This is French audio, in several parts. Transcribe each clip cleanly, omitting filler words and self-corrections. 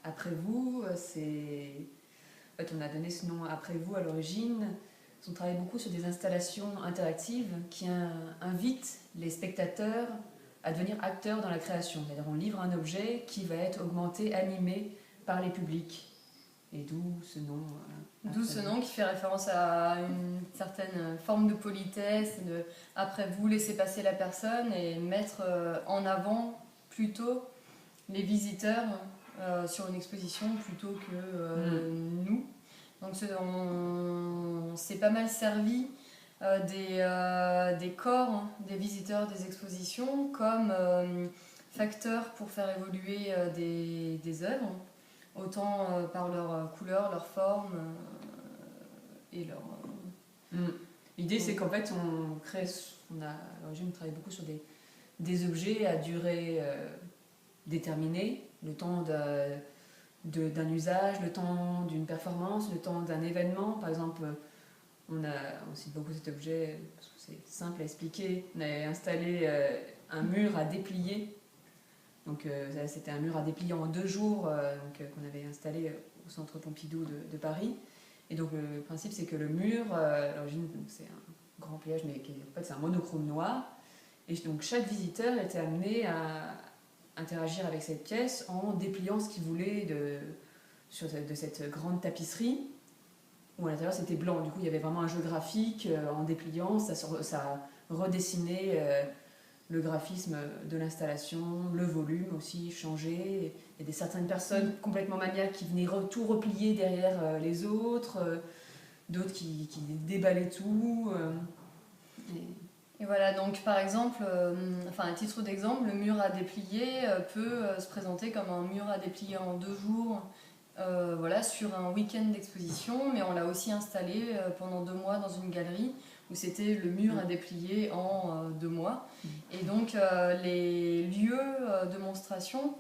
Après vous, en fait, on a donné ce nom Après vous à l'origine. On travaille beaucoup sur des installations interactives qui invitent les spectateurs à devenir acteurs dans la création. C'est-à-dire on livre un objet qui va être augmenté, animé par les publics. Et d'où ce nom. D'où ce nom qui fait référence à une certaine forme de politesse, de après vous laissez passer la personne et mettre en avant plutôt les visiteurs sur une exposition plutôt que nous. Donc on s'est pas mal servi des corps des visiteurs des expositions comme facteurs pour faire évoluer des œuvres, autant par leur couleur, leur forme et leur... L'idée, c'est qu'en fait, à l'origine, on travaille beaucoup sur des objets à durée déterminée, le temps d'un usage, le temps d'une performance, le temps d'un événement. Par exemple, on cite beaucoup cet objet parce que c'est simple à expliquer. On a installé un mur à déplier. Donc, c'était un mur à déplier en 2 jours qu'on avait installé au centre Pompidou de Paris. Et donc le principe, c'est que le mur, à l'origine, c'est un grand pliage, mais en fait c'est un monochrome noir. Et donc chaque visiteur était amené à interagir avec cette pièce en dépliant ce qu'il voulait de cette grande tapisserie, où à l'intérieur c'était blanc. Du coup, il y avait vraiment un jeu graphique en dépliant, ça redessinait le graphisme de l'installation, le volume aussi changé. Il y a certaines personnes complètement maniaques qui venaient tout replier derrière les autres, d'autres qui déballaient tout. Et voilà, donc par exemple, à titre d'exemple, le mur à déplier peut se présenter comme un mur à déplier en 2 jours, sur un week-end d'exposition, mais on l'a aussi installé pendant 2 mois dans une galerie où c'était le mur à déplier en 2 mois. Et donc les lieux de monstration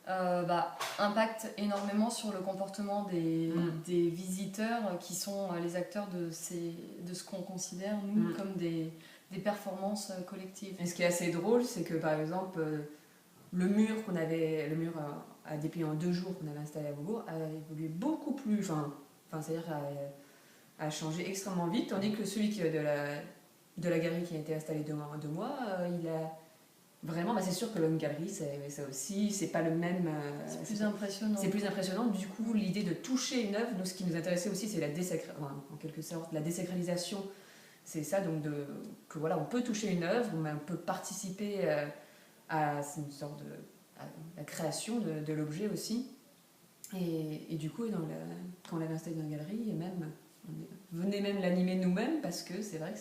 impactent énormément sur le comportement des visiteurs qui sont les acteurs de ce qu'on considère, nous, comme des performances collectives. Et ce qui est assez drôle, c'est que par exemple, le mur à déplier en 2 jours qu'on avait installé à Beaubourg a évolué beaucoup plus, c'est-à-dire a changé extrêmement vite, tandis que celui de la galerie qui a été installée 2 mois, il a vraiment, c'est sûr que une galerie, ça aussi, c'est pas le même. C'est plus impressionnant. C'est plus impressionnant. Du coup, l'idée de toucher une œuvre, nous, ce qui nous intéressait aussi, c'est en quelque sorte la désacralisation. C'est ça, donc on peut toucher une œuvre, mais on peut participer à une sorte à la création de l'objet aussi. Et du coup, quand on l'avait installé dans la galerie, on venait même l'animer nous-mêmes, parce que c'est vrai que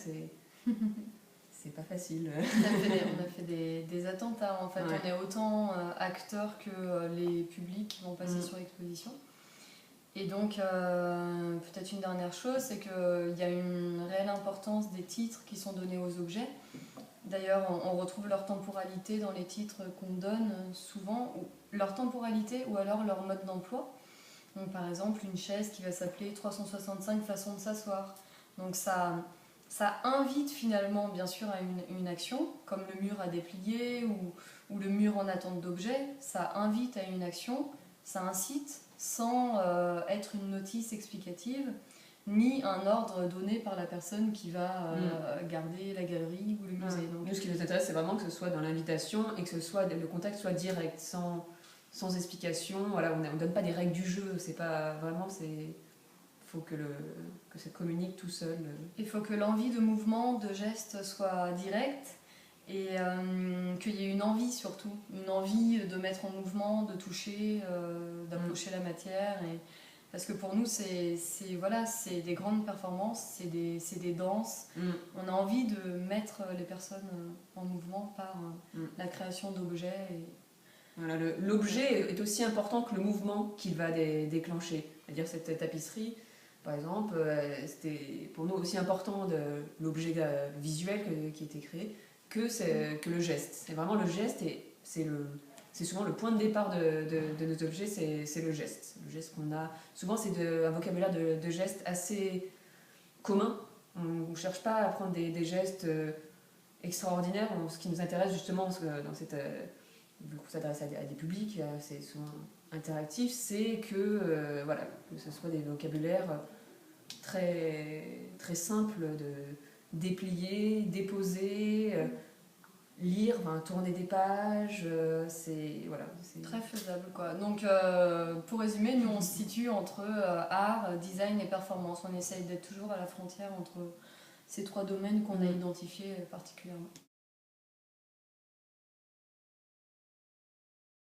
c'est pas facile. On a fait des attentats en fait. Ouais. On est autant acteurs que les publics qui vont passer sur l'exposition. Et donc, peut-être une dernière chose, c'est qu'il y a une réelle importance des titres qui sont donnés aux objets. D'ailleurs, on retrouve leur temporalité dans les titres qu'on donne souvent, leur temporalité ou alors leur mode d'emploi. Donc, par exemple, une chaise qui va s'appeler 365 façons de s'asseoir. Donc, ça invite finalement, bien sûr, à une action, comme le mur à déplier ou le mur en attente d'objets. Ça invite à une action, ça incite, sans être une notice explicative, ni un ordre donné par la personne qui va garder la galerie ou le musée. Donc, nous, ce qui nous intéresse, c'est vraiment que ce soit dans l'invitation et que le contact soit direct, sans explication. Voilà, on ne donne pas des règles du jeu, c'est pas vraiment... Il faut que ça communique tout seul. Il faut que l'envie de mouvement, de geste soit directe et qu'il y ait une envie surtout, une envie de mettre en mouvement, de toucher, d'approcher la matière. Parce que pour nous, c'est des grandes performances, c'est des danses. On a envie de mettre les personnes en mouvement par la création d'objets. Voilà, l'objet est aussi important que le mouvement qu'il va déclencher. C'est-à-dire cette tapisserie, par exemple, c'était pour nous aussi important l'objet visuel qui était créé que le geste. C'est vraiment le geste et c'est souvent le point de départ de nos objets, c'est le geste. Le geste qu'on a. Souvent, c'est un vocabulaire de gestes assez commun. On ne cherche pas à prendre des gestes extraordinaires. Ce qui nous intéresse justement dans vu qu'on s'adresse à des publics, c'est souvent interactif, c'est que, voilà, que ce soit des vocabulaires très, très simples de déplier, déposer, lire, tourner des pages, voilà, c'est très faisable quoi. Donc pour résumer, nous on se situe entre art, design et performance. On essaye d'être toujours à la frontière entre ces trois domaines qu'on a identifiés particulièrement.